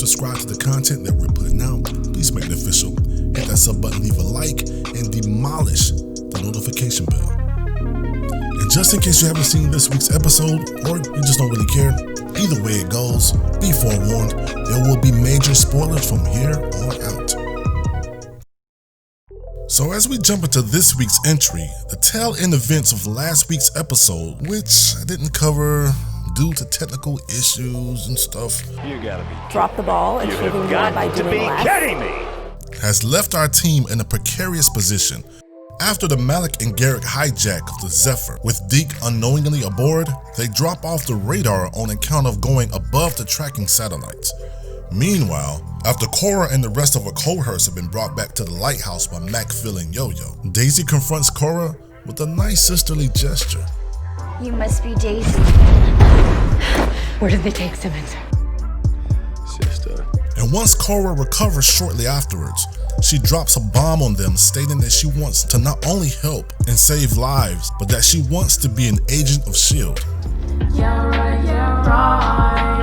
subscribe to the content that we're putting out, please make it official. Hit that sub button, leave a like, and demolish the notification bell. And just in case you haven't seen this week's episode, or you just don't really care, either way it goes, be forewarned, there will be major spoilers from here on out. So as we jump into this week's entry, the tail end events of last week's episode, which I didn't cover due to technical issues and stuff. You gotta be drop the ball, achieving more by doing less. kidding me! Has left our team in a precarious position. After the Mack and Garrick hijack of the Zephyr, with Deke unknowingly aboard, they drop off the radar on account of going above the tracking satellites. Meanwhile, after Kora and the rest of her cohorts have been brought back to the Lighthouse by Mack, Phil, and Yo-Yo, Daisy confronts Kora with a nice sisterly gesture. You must be Daisy. Where did they take Simmons? Sister. And once Kora recovers shortly afterwards, she drops a bomb on them, stating that she wants to not only help and save lives, but that she wants to be an agent of S.H.I.E.L.D. Yeah, right, yeah, right.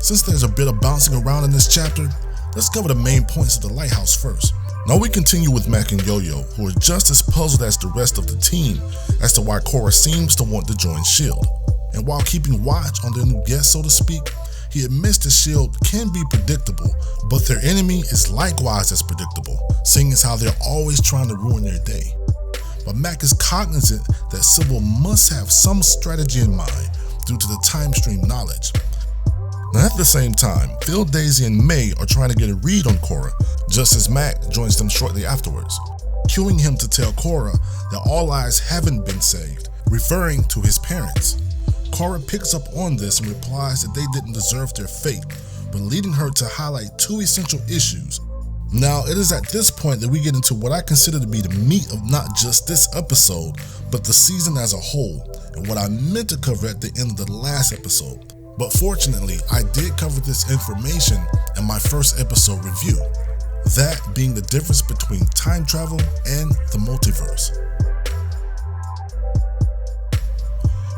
Since there's a bit of bouncing around in this chapter, let's cover the main points of the Lighthouse first. Now we continue with Mack and Yo-Yo, who are just as puzzled as the rest of the team as to why Kora seems to want to join S.H.I.E.L.D. And while keeping watch on their new guest, so to speak, he admits that S.H.I.E.L.D. can be predictable, but their enemy is likewise as predictable, seeing as how they're always trying to ruin their day. But Mack is cognizant that Sybil must have some strategy in mind due to the time stream knowledge. Now at the same time, Phil, Daisy, and May are trying to get a read on Kora, just as Mack joins them shortly afterwards, cueing him to tell Kora that all lives haven't been saved, referring to his parents. Kora picks up on this and replies that they didn't deserve their fate, but leading her to highlight two essential issues. Now, it is at this point that we get into what I consider to be the meat of not just this episode, but the season as a whole, and what I meant to cover at the end of the last episode. But fortunately, I did cover this information in my first episode review, that being the difference between time travel and the multiverse.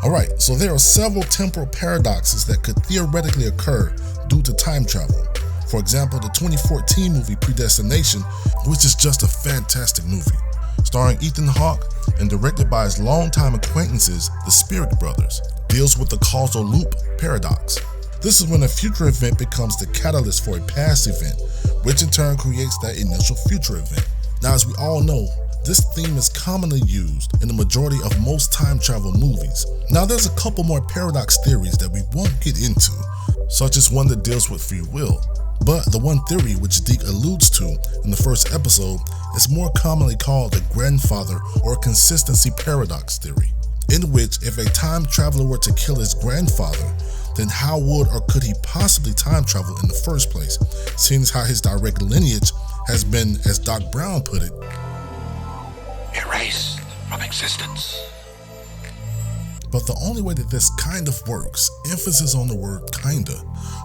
Alright, so there are several temporal paradoxes that could theoretically occur due to time travel. For example, the 2014 movie Predestination, which is just a fantastic movie, starring Ethan Hawke and directed by his longtime acquaintances, the Spirit Brothers, deals with the causal loop paradox. This is when a future event becomes the catalyst for a past event, which in turn creates that initial future event. Now, as we all know, this theme is commonly used in the majority of most time travel movies. Now, there's a couple more paradox theories that we won't get into, such as one that deals with free will. But the one theory which Deke alludes to in the first episode is more commonly called the grandfather or consistency paradox theory, in which if a time traveler were to kill his grandfather, then how would or could he possibly time travel in the first place, seeing as how his direct lineage has been, as Doc Brown put it, erased from existence. But the only way that this kind of works, emphasis on the word kinda,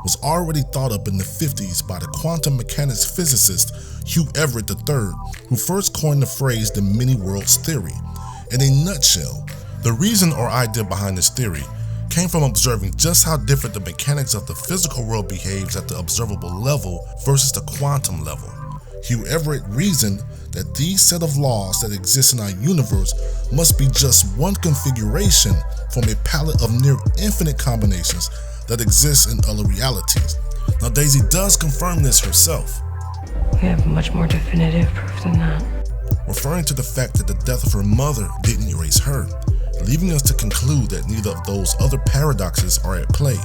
was already thought up in the 50s by the quantum mechanics physicist Hugh Everett III, who first coined the phrase the many worlds theory. In a nutshell, the reason or idea behind this theory came from observing just how different the mechanics of the physical world behaves at the observable level versus the quantum level. Hugh Everett reasoned that these set of laws that exist in our universe must be just one configuration from a palette of near infinite combinations that exist in other realities. Now, Daisy does confirm this herself. We have much more definitive proof than that. Referring to the fact that the death of her mother didn't erase her, leaving us to conclude that neither of those other paradoxes are at play,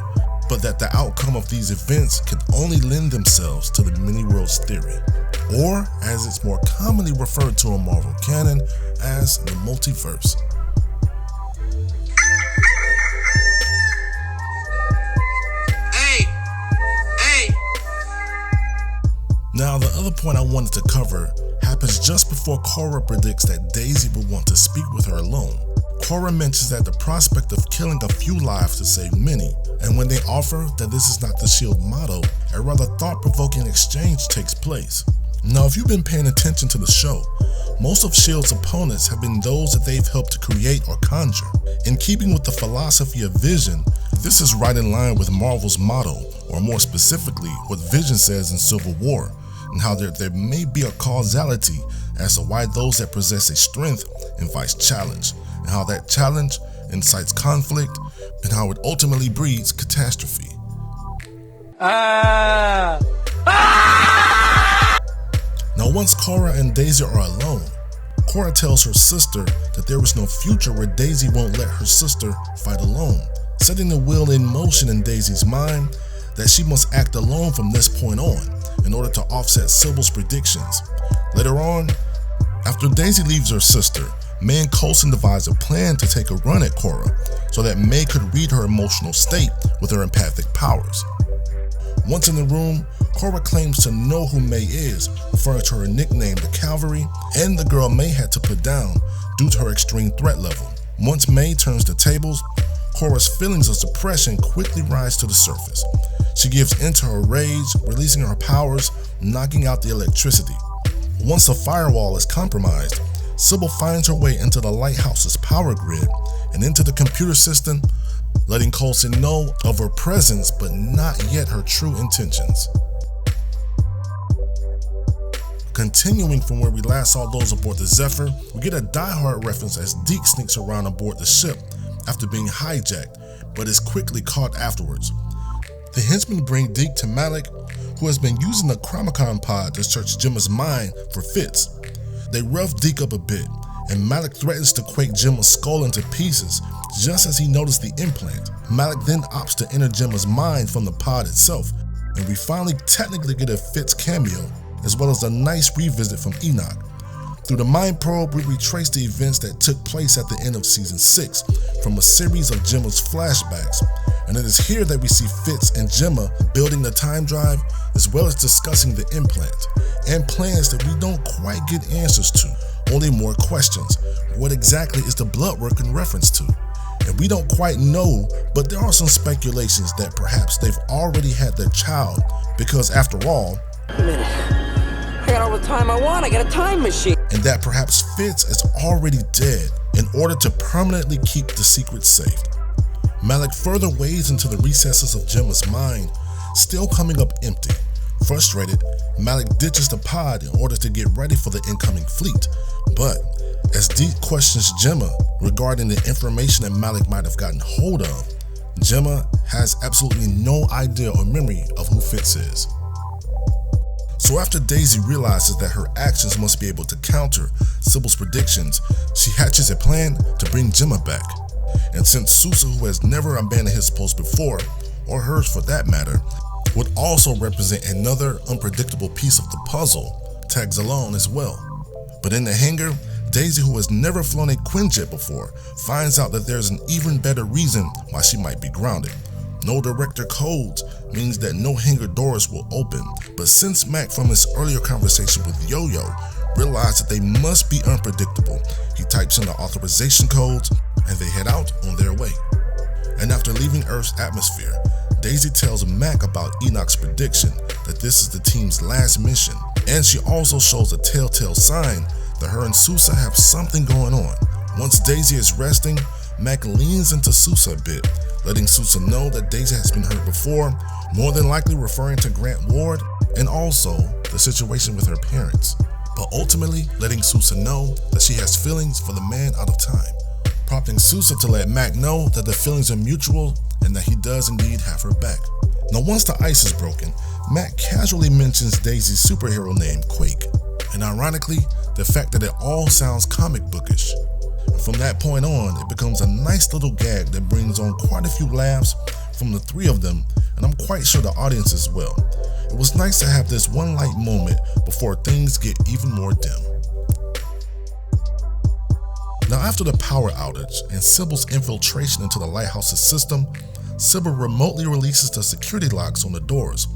but that the outcome of these events can only lend themselves to the many worlds theory, or as it's more commonly referred to in Marvel canon as the multiverse. Now, the other point I wanted to cover happens just before Kora predicts that Daisy will want to speak with her alone. Kora mentions that the prospect of killing a few lives to save many, and when they offer that this is not the S.H.I.E.L.D. motto, a rather thought-provoking exchange takes place. Now, if you've been paying attention to the show, most of S.H.I.E.L.D.'s opponents have been those that they've helped to create or conjure. In keeping with the philosophy of Vision, This is right in line with Marvel's motto, or more specifically, what Vision says in Civil War, and how there may be a causality as to why those that possess a strength invites challenge, and how that challenge incites conflict, and how it ultimately breeds catastrophe. Now once Kora and Daisy are alone, Kora tells her sister that there is no future where Daisy won't let her sister fight alone, setting the wheel in motion in Daisy's mind that she must act alone from this point on in order to offset S.H.I.E.L.D's predictions. Later on, after Daisy leaves her sister, May and Coulson devise a plan to take a run at Kora so that May could read her emotional state with her empathic powers. Once in the room, Kora claims to know who May is, referring to her nickname, the Cavalry, and the girl May had to put down due to her extreme threat level. Once May turns the tables, Kora's feelings of suppression quickly rise to the surface. She gives in to her rage, releasing her powers, knocking out the electricity. Once the firewall is compromised, S.H.I.E.L.D. finds her way into the Lighthouse's power grid and into the computer system, letting Coulson know of her presence but not yet her true intentions. Continuing from where we last saw those aboard the Zephyr, we get a Die Hard reference as Deke sneaks around aboard the ship after being hijacked, but is quickly caught afterwards. The henchmen bring Deke to Mack, who has been using the Chromacon pod to search Jemma's mind for fits. They rough Deke up a bit, and Mack threatens to quake Jemma's skull into pieces just as he noticed the implant. Mack then opts to enter Jemma's mind from the pod itself, and we finally technically get a Fitz cameo, as well as a nice revisit from Enoch. Through the mind probe, we retrace the events that took place at the end of Season 6 from a series of Jemma's flashbacks, and it is here that we see Fitz and Jemma building the time drive, as well as discussing the implant, and plans that we don't quite get answers to, only more questions. What exactly is the blood work in reference to? And we don't quite know, but there are some speculations that perhaps they've already had their child, because after all, a minute. I got all the time I want. I got a time machine. And that perhaps Fitz is already dead in order to permanently keep the secret safe. Mack further wades into the recesses of Jemma's mind, still coming up empty. Frustrated, Mack ditches the pod in order to get ready for the incoming fleet. But as Deke questions Jemma regarding the information that Mack might have gotten hold of, Jemma has absolutely no idea or memory of who Fitz is. So after Daisy realizes that her actions must be able to counter S.H.I.E.L.D's predictions, she hatches a plan to bring Jemma back. And since Sousa, who has never abandoned his post before, or hers for that matter, would also represent another unpredictable piece of the puzzle, tags along as well. But in the hangar, Daisy, who has never flown a Quinjet before, finds out that there's an even better reason why she might be grounded. No director codes means that no hangar doors will open, but since Mack from his earlier conversation with Yo-Yo realized that they must be unpredictable, he types in the authorization codes and they head out on their way. And after leaving Earth's atmosphere, Daisy tells Mack about Enoch's prediction that this is the team's last mission, and she also shows a telltale sign that her and Sousa have something going on. Once Daisy is resting, Mack leans into Sousa a bit, letting Sousa know that Daisy has been hurt before, more than likely referring to Grant Ward and also the situation with her parents, but ultimately letting Sousa know that she has feelings for the man out of time, prompting Sousa to let Mack know that the feelings are mutual and that he does indeed have her back. Now once the ice is broken, Mack casually mentions Daisy's superhero name, Quake, and ironically, the fact that it all sounds comic bookish. From that point on, it becomes a nice little gag that brings on quite a few laughs from the three of them, and I'm quite sure the audience as well. It was nice to have this one light moment before things get even more dim. Now after the power outage and S.H.I.E.L.D's infiltration into the Lighthouse's system, S.H.I.E.L.D. remotely releases the security locks on the doors.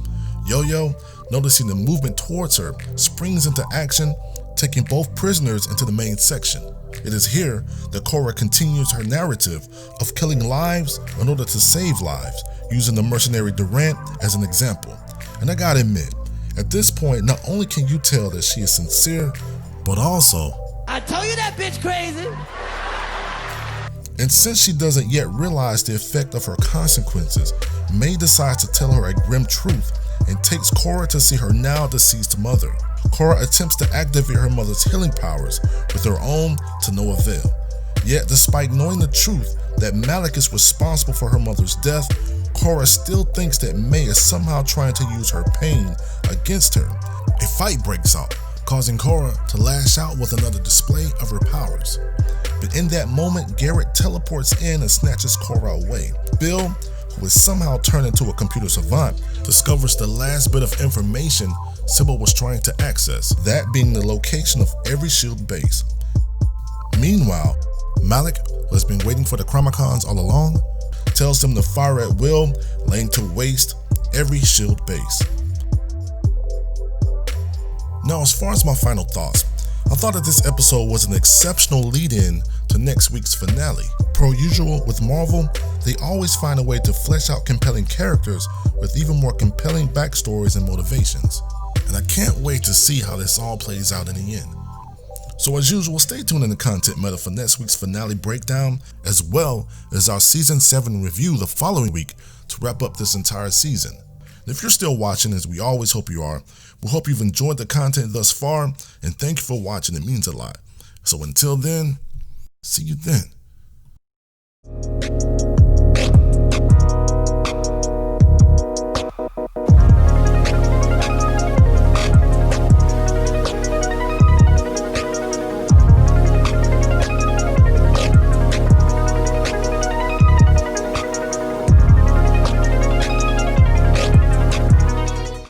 Yo-Yo, noticing the movement towards her, springs into action, taking both prisoners into the main section. It is here that Kora continues her narrative of killing lives in order to save lives, using the mercenary Durant as an example. And I gotta admit, at this point, not only can you tell that she is sincere, but also, I told you that bitch crazy. and since she doesn't yet realize the effect of her consequences, May decides to tell her a grim truth and takes Kora to see her now deceased mother. Kora attempts to activate her mother's healing powers with her own to no avail. Yet, despite knowing the truth that Mack is responsible for her mother's death, Kora still thinks that May is somehow trying to use her pain against her. A fight breaks out, causing Kora to lash out with another display of her powers. But in that moment, Garrett teleports in and snatches Kora away. Bill, who is somehow turned into a computer savant, discovers the last bit of information Sybil was trying to access, that being the location of every S.H.I.E.L.D. base. Meanwhile, Mack, who has been waiting for the Chronicons all along, tells them to fire at will, laying to waste every S.H.I.E.L.D. base. Now, as far as my final thoughts, I thought that this episode was an exceptional lead-in to next week's finale. Per usual with Marvel, they always find a way to flesh out compelling characters with even more compelling backstories and motivations. And I can't wait to see how this all plays out in the end. So as usual, stay tuned in the content meta for next week's finale breakdown, as well as our season 7 review the following week to wrap up this entire season. And if you're still watching, as we always hope you are, we hope you've enjoyed the content thus far, and thank you for watching, it means a lot. So until then, see you then.